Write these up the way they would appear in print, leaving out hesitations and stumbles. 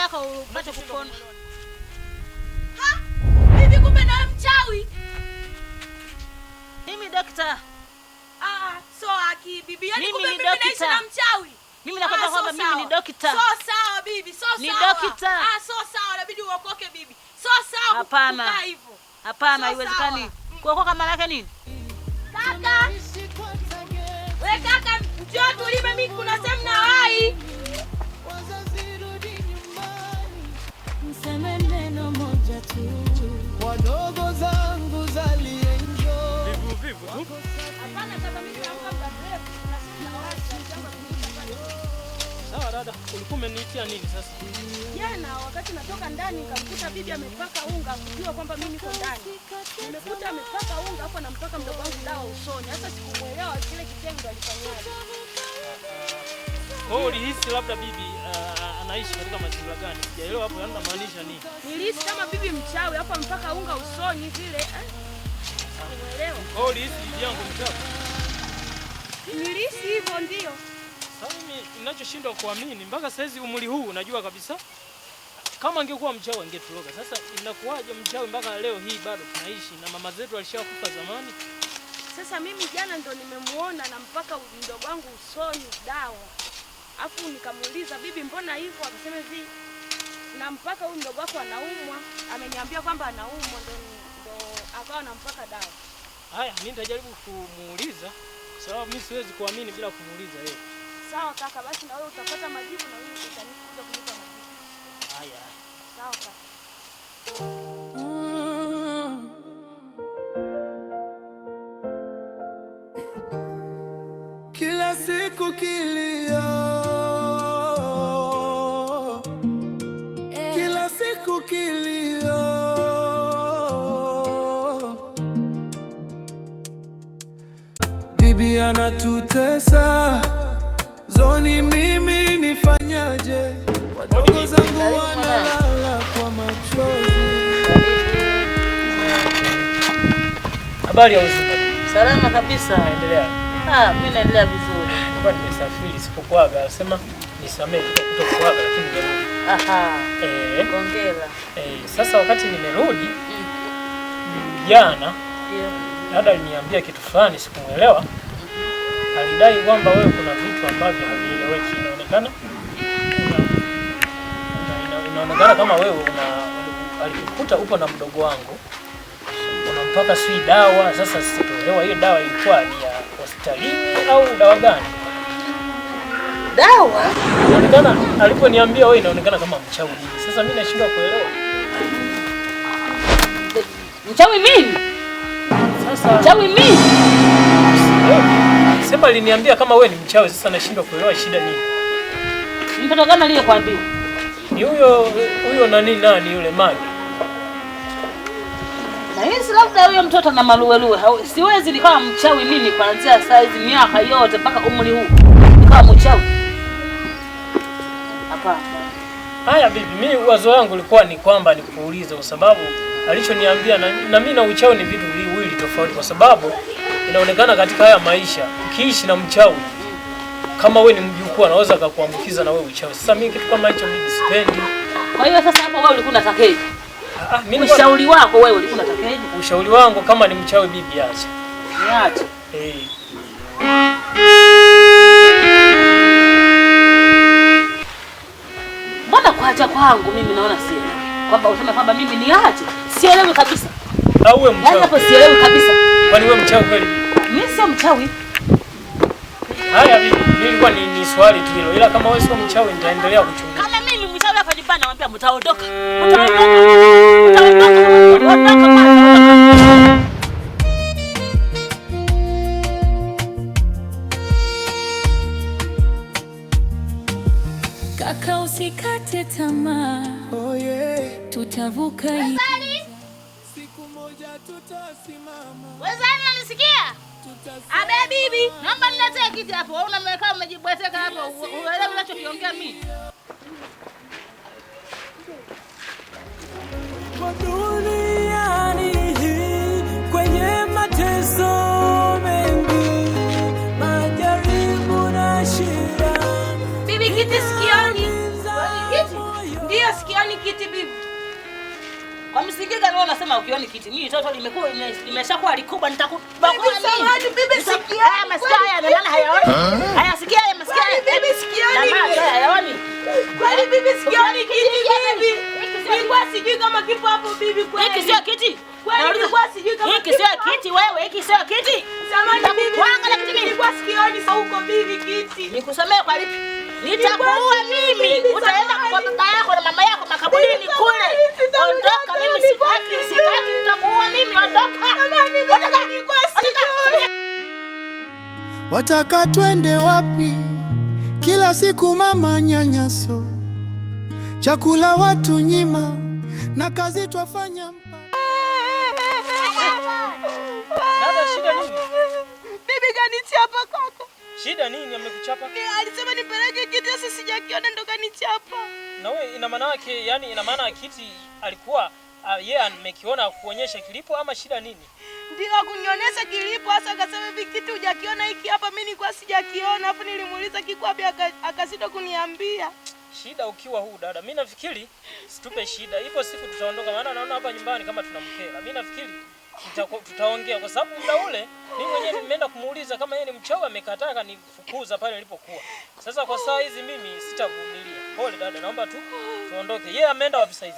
yako upate kupona. Ha? Hivi kumbe na mchawi? Mimi daktari. So bibi, yani kumbe mimi naishi na mchawi. Mimi nakwambia kwamba mimi ni daktari. So sawa bibi, so sawa. Ni daktari. So sawa, inabidi uokoke bibi. So sawa. Hapana. Hapana, haiwezekani. Kuokoka maana yake nini? Kaka. Wewe kaka, njoo tulime, mimi kuna sehemu na wai. Mseme neno moja tu. Wadogo zangu zalienjo. Vivu tu. Hapana kaka, mimi naomba mrefu. Kuna sehemu na wai, jambo kuita pale. Sawa dada, ulikuwa umeniitia nini sasa? Jana wakati natoka ndani nikamkuta bibi amepaka unga, kujua kwamba mimi niko ndani. Nimekuta amepaka unga hapo anampaka mdogo wangu dawa usoni. Sasa sikumuelewa kile kitendo alifanyaje. Wewe ulihisi labda bibi anaishi katika mazingira gani? Sijaelewa hapo yanamaanisha nini? Nilihisi kama bibi mchawi hapo mpaka unga usoni vile. Umeelewa? Wewe ulihisi bibi yangu mchawi? Nilihisi hivyo ndio. Sasa mimi ninachoshindwa kuamini mpaka saizi umri huu unajua kabisa kama angekuwa mchawi angetuloga. Sasa inakuwaje mchawi mpaka leo hii bado tunaishi na mama zetu walishakufa zamani? Sasa mimi jana ndo nimemuona na mpaka mdogo wangu usoni dawa. Afu nikamuuliza bibi mbona hivyo? Akasema hivi na mpaka huyu mdogo wako anaumwa. Ameniambia kwamba anaumwa ndo akawa anampaka dawa. Haya, mimi nitajaribu kumuuliza sababu mimi siwezi kuamini bila kumuuliza yeye. Sawa kaka, basi na wewe utapata majibu na wewe utanikuja kunipa majibu. Haya. Sawa kaka. Kila siku kilio, kila siku kilio, bibi anatutesa, zoni mimi nifanyaje? Wadogo zangu wanalala kwa machozi. Habari ya usiku. Salama kabisa. Naendelea. Mimi naendelea vizuri. Kwa nimesafiri sipokuaga, nasema nisamehe kutokuaga lakini nimerudi. Hongera. Sasa wakati nimerudi jana dada aliniambia kitu fulani sikumuelewa. Alidai kwamba wewe kuna vitu ambavyo havieleweki. Inaonekana kama wewe alikukuta upo na mdogo wangu. Unampaka sui dawa. Sasa sikuelewa hiyo dawa ilikuwa ni ya hospitalini au dawa gani? Dawa? Inaonekana aliponiambia wewe inaonekana kama mchawi hivi. Sasa mimi nashindwa kuelewa. Mchawi mimi? Sasa mchawi mimi? Sema aliniambia kama wewe ni mchawi, sasa nashindwa kuelewa shida nini. Mtoto gani aliyekwambia? Ni huyo nani yule Magi. Na hisi labda huyo mtoto na maluweluwe. Siwezi nikawa mchawi mimi kuanzia size miaka yote mpaka umri huu. Nikawa mchawi. Hapana. Haya bibi, mimi wazo wangu lilikuwa ni kwamba nikuulize kwa sababu alichoniambia na mimi na uchawi ni vitu viwili tofauti kwa sababu inaonekana katika haya maisha ukiishi na mchawi kama wewe ni mjukuu anaweza kukuambukiza na wewe uchawi. Sasa mimi kitu kama hicho mimi sipendi. Kwa hiyo sasa hapo wewe ulikuwa unatakaje? Mimi ushauri wako wewe ulikuwa unatakaje? Ushauri wangu kama ni mchawi bibi acha. Niache. Mbona kuacha kwangu mimi naona sielewi. Kwamba useme kwamba mimi niache. Sielewi kabisa. Au wewe mchawi? Hapo sielewi kabisa. Kwani wewe mchawi kweli? Mimi sio mchawi. Haya bibi, nilikuwa ni swali tu hilo. Ila kama wewe sio mchawi nitaendelea kuchunguza. Kama mimi mchawi hapa nyumbani naambia mtaondoka. Mtaondoka. Kaka usikate tamaa. Oh yeah. Tutavuka hii. Siku moja tutasimama. Wewe unanisikia? Abe bibi, naomba niletee kiti hapo. Wewe unamekaa umejibweteka hapo. Uelewe unachokiongea mimi. Kwa duniani hii kwenye mateso mengi, majaribu na shida. Bibi kiti sikioni. Kiti? Ndio Ujinga gani wewe unasema ukioni kiti? Mimi toto limeshakuwa likubwa nitakubakua nini? Samahani bibi sikia. Haya masikio haya na maana hayaoni. Haya sikia haya masikio haya. Bibi sikia. Na maana hayaoni. Kwani bibi sikia ni kiti bibi. Nilikuwa sijui kama kipo hapo bibi kweli. Hiki sio kiti. Kwani nilikuwa sijui kama hiki sio kiti wewe, hiki sio kiti. Samahani bibi. Wanga na kiti nilikuwa sikioni huko bibi kiti. Nikusamee kwa lipi? Nitakuua mimi. Utaenda kwa baba yako na mama yako makaburini kule. Ondoka, mimi sitaki, nitakuua mimi. Ondoka. Wataka twende wapi? Kila siku mama nyanyaso, chakula watu nyima, na kazi twafanya. Dada, shida nini? Bibi kanichapa kaka. Shida nini amekuchapa? Alisema nipeleke kiti, sasa sijakiona ndo kanichapa. Na wewe ina maana yake, yani ina maana kiti alikuwa yeye amekiona kuonyesha kilipo ama shida nini? Ndio kunionyesha kilipo, hasa akasema hivi kiti hujakiona hiki hapa, mimi nilikuwa sijakiona. Hapo nilimuuliza kiko wapi, akasita kuniambia. Shida ukiwa huu dada, mimi nafikiri situpe shida. Ipo siku tutaondoka, maana naona hapa nyumbani kama tunamkela. Mimi nafikiri tutaongea kwa sababu muda ule mimi mwenyewe nimeenda kumuuliza kama yeye ni mchawi, amekataa kanifukuza pale nilipokuwa. Sasa kwa saa hizi mimi sitavumilia. Pole dada, naomba tu tuondoke. Yeye ameenda wapi sasa hivi?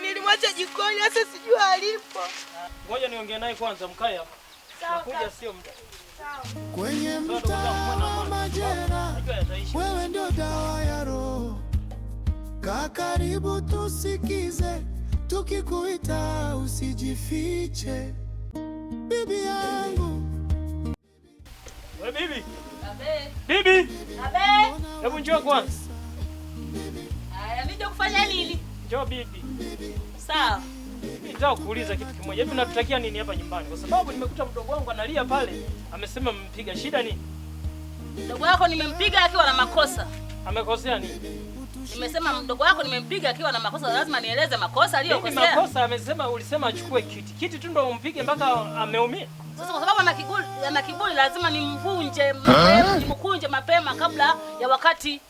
Nilimwacha jikoni, sasa sijui alipo. Ngoja niongee naye kwanza, mkae hapa. Nakuja sio muda. Kwenye mtaa wa majera, wewe ndio dawa ya roho. Kaa karibu tusikize, tukikuita usijifiche. Bibi yangu. Wewe bibi. Abe. Bibi. Abe. Hebu njoo kwanza. Haya, nije kufanya nini? Njoo bibi. Sawa. Mimi nataka kuuliza kitu kimoja. Hivi natutakia nini hapa nyumbani? Kwa sababu nimekuta mdogo wangu analia pale. Amesema mpiga. Shida nini? Mdogo wako nimempiga akiwa na makosa. Amekosea nini? Nimesema mdogo wako nimempiga akiwa na makosa, lazima nieleze makosa aliyokosea. Mimi makosa amesema, ulisema achukue kiti. Kiti tu ndo umpige mpaka ameumia. Sasa kwa sababu ana kiburi lazima nimvunje, nimkunje mapema kabla ya wakati.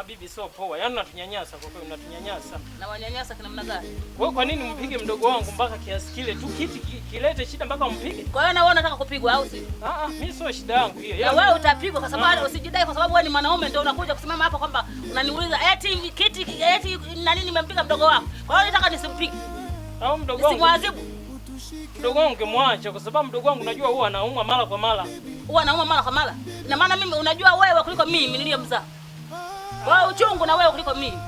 Bibi sio poa. Yaani unatunyanyasa kwa kweli, unatunyanyasa. Na wanyanyasa kina namna gani? Wewe kwa nini mpige mdogo wangu mpaka kiasi kile tu? Kiti kilete shida mpaka umpige? Kwa hiyo na wewe unataka kupigwa au si? Mimi sio shida yangu hiyo. Na wewe utapigwa kwa sababu usijidai kwa sababu wewe ni mwanaume ndio unakuja kusimama hapa kwamba unaniuliza eti kiti eti nani nimempiga mdogo wako. Kwa hiyo nataka nisimpige. Au mdogo wangu? Simwadhibu. Mdogo wangu ungemwacha kwa sababu mdogo wangu unajua huwa anaumwa mara kwa mara. Huwa anaumwa mara kwa mara. Na maana mimi unajua wewe kuliko mimi niliyemzaa. Wewe uchungu na wewe kuliko mimi.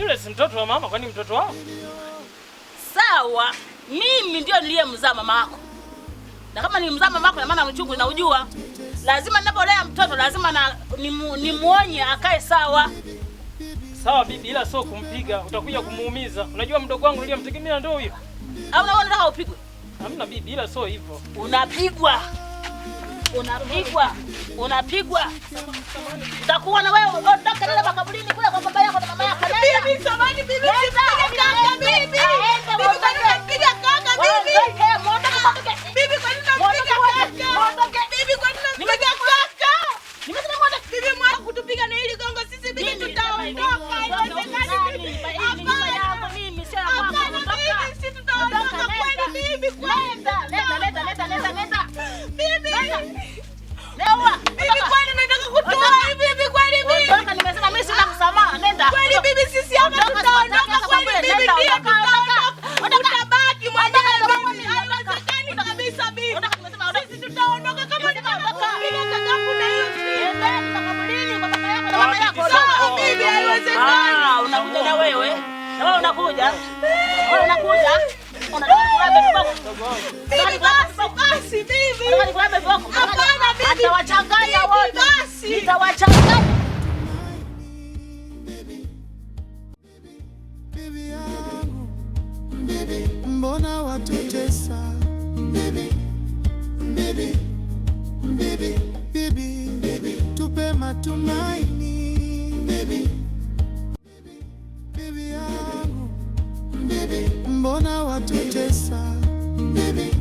Yule si mtoto wa mama, kwani mtoto wao? Sawa, mimi ndio niliyemzaa mama yako. Na kama nilimzaa mama yako na maana uchungu na ujua. Lazima ninapolea mtoto lazima nimuonye akae sawa. Sawa bibi, ila sio kumpiga, utakuja kumuumiza. Unajua mdogo wangu niliyemtegemea ndio huyo. Au unaona nataka upigwe? Hamna bibi, ila sio hivyo. Unapigwa. Unapigwa. Utakuwa na wewe ondoka nenda makaburini kule kwa baba yako na mama yako. Bibi, samahani bibi, sipiga kaka bibi. Bibi kwa nini unampiga kaka bibi? Bibi kwa nini unampiga kaka? Bibi kwa nini unampiga kaka? Nimesema mwana bibi mwana kutupiga na hili gongo sisi bibi tutaondoka. Haiwezekani bibi. Hapana yangu mimi sio kwako. Bibi sisi tutaondoka kweli bibi kweli. Leta. Bibi. Lewa. Bibi kwani nataka kutoa hivi bibi kweli bibi. Ondoka, nimesema mimi sina msamaha. Nenda. Kweli bibi sisi hapa tutaondoka kweli bibi pia tutaondoka. Utabaki mwenyewe bibi. Haiwezekani kabisa bibi. Sisi tutaondoka kama tunavyokupiga kakaangu na hiyo bibi. Nenda makaburini kwa baba yako na mama yako. Sawa bibi, haiwezekani. Unakuja na wewe. Na wewe unakuja. Unataka kulabe viboko. Bibi basi bibi. Unataka kulabe viboko. Hapana bibi. Atawachanganya wote. Basi. Nitawachanganya. Bibi yangu, mbona watutesa? Bibi, tupe matumaini. Bibi yangu, mbona watutesa? Bibi,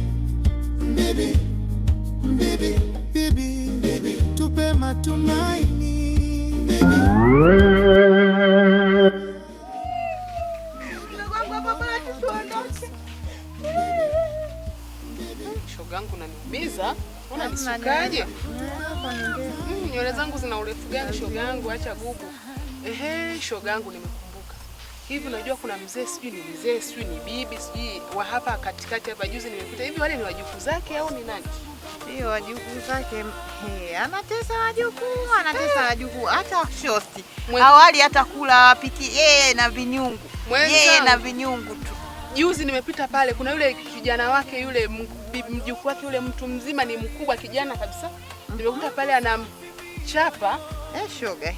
tupe matumaini. Mdogo wangu hapa bado tuondoke. Kwanza unanisukaje? Nywele zangu zina urefu gani shoga yangu? Acha gugu. Shoga yangu nimekumbuka. Hivi unajua kuna mzee sijui ni bibi sijui wa hapa katikati hapa juzi nimekuta. Hivi wale ni wajukuu zake au ni nani? Ndio wajukuu zake. Anatesa wajukuu, hata shosti. Awali hata kula apiki yeye na vinyungu tu. Juzi nimepita pale, kuna yule kijana wake yule mjukuu wake yule mtu mzima ni mkubwa kijana kabisa. Nimekuta pale anamchapa. Shoga,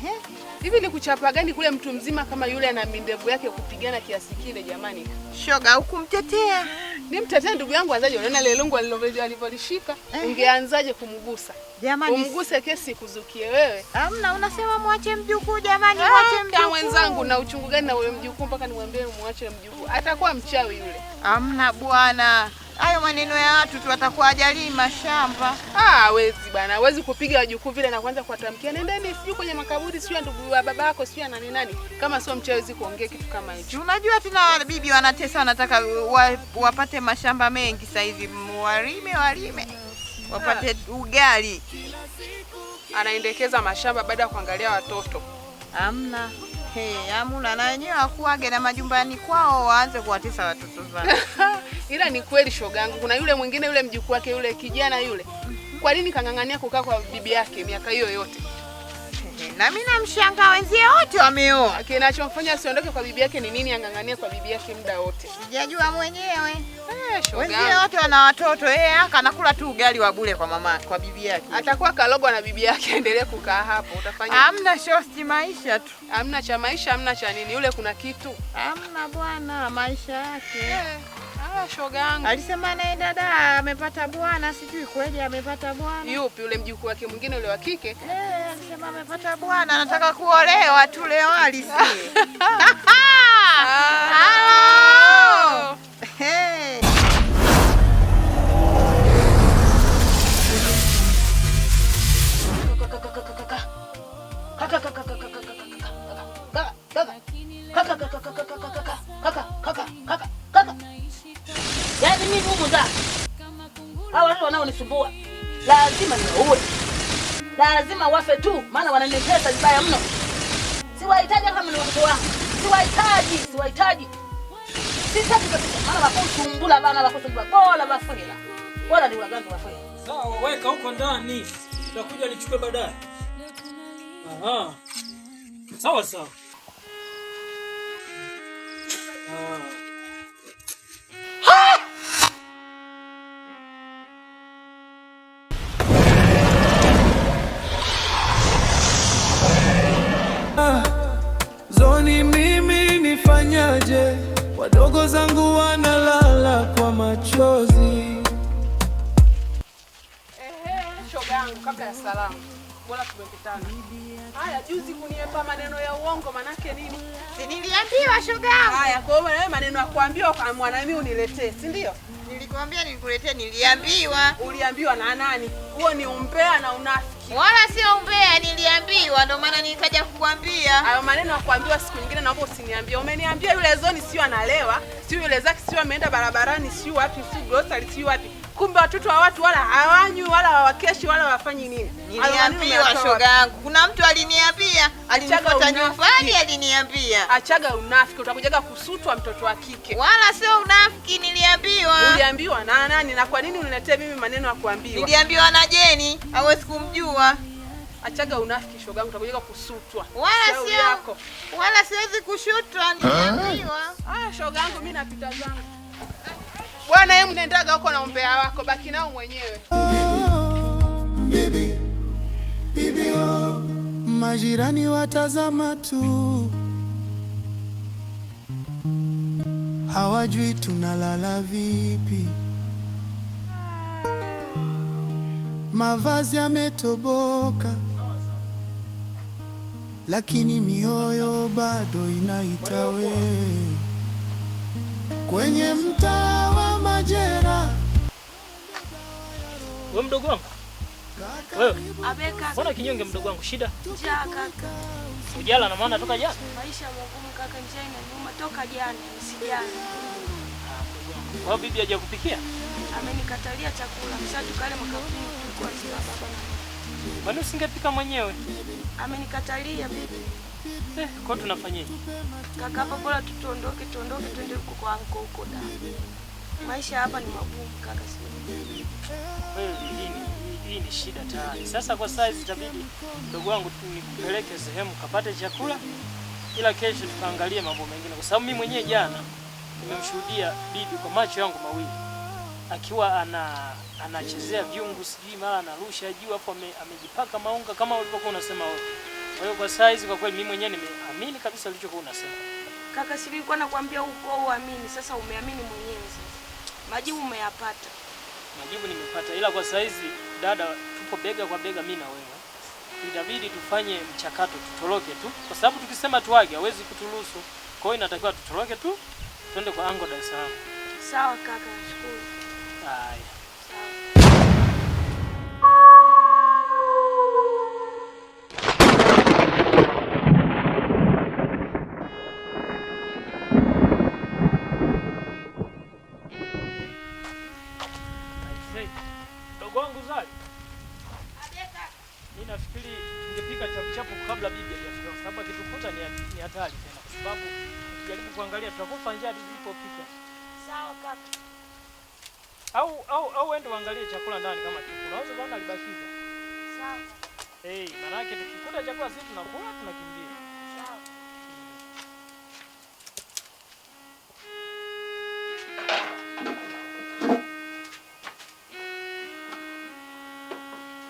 Hivi ni kuchapa gani kule mtu mzima kama yule ana mindevu yake kupigana kiasi kile jamani? Shoga, hukumtetea. Nimtetea ndugu yangu anzaje? Unaona ile lungu alivyolishika, ungeanzaje kumgusa? Jamani, umguse kesi kuzukie wewe. Hamna, unasema muache mjukuu jamani, muache mjukuu. Kama wenzangu na uchungu gani na wewe mjukuu mpaka nimwambie muache mjukuu? Atakuwa mchawi yule. Hamna bwana. Hayo maneno ya watu tu watakuwa ajali mashamba. Hawezi bwana, hawezi kupiga wajukuu vile na kuanza kuwatamkia nendeni sijui kwenye makaburi sijui ndugu wa babako sijui nani. Kama sio mchawi hawezi kuongea kitu kama hicho. Unajua tuna bibi wanatesa wanataka wapate mashamba mengi sasa hivi, walime wapate ugali. Anaendekeza mashamba baada ya kuangalia watoto. Hamna. Hamuna, na wenyewe wakuage na majumbani kwao waanze kuwatesa watoto zao. Ila ni kweli shogangu, kuna yule mwingine yule mjukuu wake yule kijana yule. Kwa nini kangangania kukaa kwa bibi yake miaka hiyo yote? Na mimi namshangaa wenzie wote wameoa. Kinachomfanya asiondoke kwa bibi yake ni nini angangania kwa bibi yake muda wote? Sijajua mwenyewe. Shogangu. Wenzie wote wana watoto, anakula tu ugali wa bure kwa mama kwa bibi yake. Atakuwa kalogwa na bibi yake endelee kukaa hapo. Utafanya hamna shosti, maisha tu. Hamna cha maisha, hamna cha nini. Yule kuna kitu. Hamna bwana, maisha yake. Shogangu. Alisema naye dada amepata bwana, sijui kweli amepata bwana. Yupi yule mjukuu wake mwingine yule wa kike? Alisema amepata bwana, anataka kuolewa tu leo alisi. Yaani mimi humu za hao watu wanaonisumbua lazima niwaue, lazima wafe tu, maana wananitesa vibaya mno. Siwahitaji kama ni watoto wangu, siwahitaji. Sitaki kabisa, maana wakusumbula bana, wakusumbula bora bafela, bora ni waganga bafela. Sawa, weka huko ndani, tutakuja nichukue baadaye. Sawa. Zoni mimi nifanyaje? Wadogo zangu wanalala kwa machozi. Shogangu, kabla ya salamu, bora tumekutana. Haya, juzi kunipa maneno ya uongo manake nini? Si niliambiwa shogangu. Haya, kwa hiyo wewe maneno ya kuambiwa kwa mwanamimi uniletee, si ndio? Nilikwambia nikuletee, niliambiwa. Uliambiwa na nani? Huo ni umbea na unafiki. Wala sio umbea, niliambiwa ndio maana nikaja kukwambia. Hayo maneno ya kuambiwa siku nyingine naomba usiniambie. Umeniambia yule Zoni sio analewa, sio yule Zaki sio ameenda barabarani, sio wapi, sio grocery, sio wapi. Kumbe watoto wa watu wala hawanywi wala hawakeshi wala wafanyi nini. Niliambiwa shogangu. Kuna mtu aliniambia, alinifuata nyumbani aliniambia. Achaga unafiki, utakujaga kusutwa mtoto wa kike. Wala sio unafiki, niliambiwa. Uliambiwa na nani na kwa nini uniletee mimi maneno ya kuambiwa? Niliambiwa na Jeni, hawezi kumjua. Achaga unafiki shogangu, utakujaga kusutwa. Wala siwezi kushutwa, niliambiwa. Shogangu mimi napita zangu. Bwana yeye mnendaga huko na umbea wako, baki nao mwenyewe. Bibi majirani watazama tu, hawajui tunalala vipi. Mavazi yametoboka, lakini mioyo bado inaita wewe. Kwenye mtaa wa Majera. Wewe mdogo wangu? Wewe? Abeka. Mbona kinyonge mdogo wangu? Shida? Njaa kaka. Ujala na maana toka jana? Maisha magumu kaka, njaa inaniuma toka jana, nisijana. Kwa bibi hajakupikia? Amenikatalia chakula. Mshaji kale makafini tulikuwa sila baba na mama. Kwani usingepika mwenyewe? Amenikatalia bibi. Kwa tunafanyaje? Kaka, hapa bora tuondoke twende huko kwa anko huko da. Maisha hapa ni magumu kaka, sio. Hii ni shida tayari. Sasa kwa saizi itabidi ndugu wangu tu nikupeleke sehemu kapate chakula, ila kesho tukaangalie mambo mengine, kwa sababu mimi mwenyewe jana nimemshuhudia bibi kwa macho yangu mawili akiwa anachezea viungu, sijui mara anarusha juu hapo, amejipaka maunga kama ulivyokuwa unasema wewe. Kwa hiyo kwa saizi kwa kweli mimi mwenyewe nimeamini kabisa ulichokuwa unasema. Kaka, si nilikuwa nakwambia uko uamini, sasa umeamini mwenyewe sasa. Majibu umeyapata. Majibu nimepata, ila kwa saizi dada, tupo bega kwa bega mimi na wewe. Itabidi tufanye mchakato, tutoroke tu, kwa sababu tukisema tuage hawezi kuturuhusu. Kwa hiyo inatakiwa tutoroke tu, twende kwa ango Dar es Salaam. Sawa kaka, nashukuru. Haya. Dogo wangu Zari. Mimi nafikiri tungepika chapu kabla bibi hajafika, kwa sababu akitukuta ni hatari tena, kwa sababu tukijaribu kuangalia tutakufa njaa tulipopika. Sawa kaka. Au ende uangalie chakula ndani kama kipo. Unaweza kuona alibakiza. Sawa. Maana yake tukikuta chakula sisi tunakula tunakimbia. Sawa.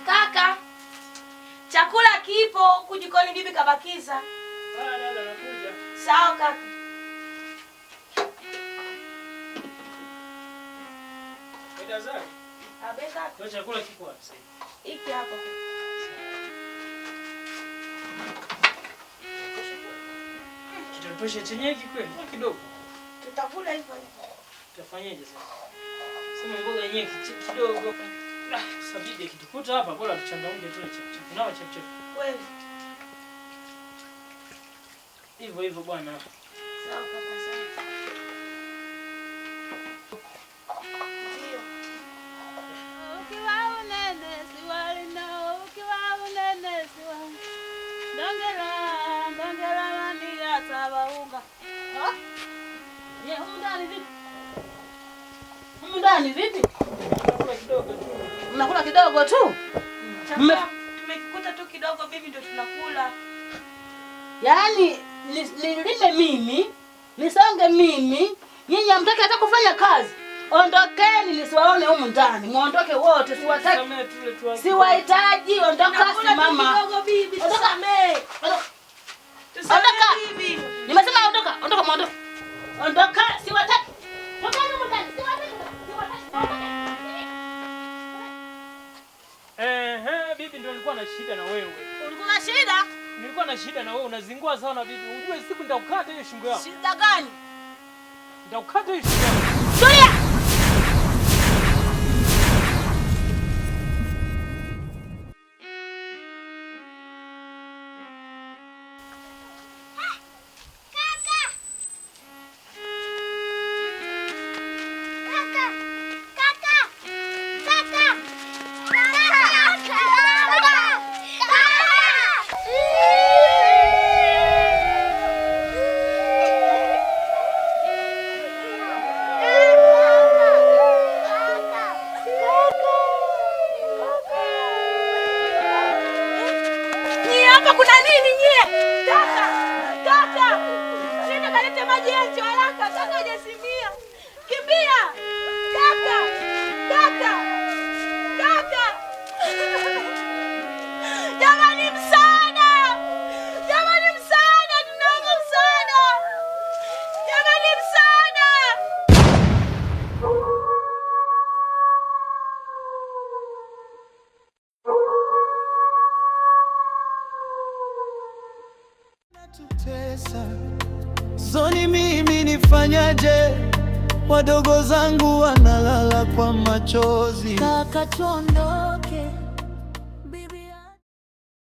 Kaka, chakula kipo huku jikoni, bibi kabakiza. Dada nakuja. Sawa kaka. Zari. Abeka. Kwa chakula kipo wapi sasa? Hiki hapa. Kitatosha chenyewe kweli? Kidogo. Tutakula hivyo. Tutafanyaje sasa? Sema mboga yenyewe kidogo. Sabidi kitukuta hapa bora tuchangamke tu chap. Nao chap. Kweli. Hivyo bwana. Sawa kaka, sawa. Ndani vipi? Mnakula kidogo tu? Tumekikuta tu kidogo bibi, ndio tunakula. Yaani nilime mimi, nisonge mimi, nyinyi hamtaki hata kufanya kazi. Ondokeni nisiwaone humu ndani. Muondoke wote, siwataki. Siwahitaji, ondoka simama. Kidogo bibi, tusamee. Ondoka. Nimesema ondoka, muondoke. Ondoka, siwataki. Tokeni humu ndani, siwataki. Bibi ndio nilikuwa na shida na wewe. Ulikuwa na shida? Nilikuwa na shida na wewe, unazingua sana bibi. Unajua siku nitakukata hiyo shingo yako. Shida gani? Nitakukata hiyo shingo yako. Tulia. Kuna nini nyie? Kaka. Nenda kalete maji yenje haraka. Kaka hajasimia. Kimbia. Kaka. Jamani msaada. Tunaomba msaada. Jamani msaada. Tutesa Zoni, mimi nifanyaje? Wadogo zangu wanalala kwa machozi. Kaka tuondoke.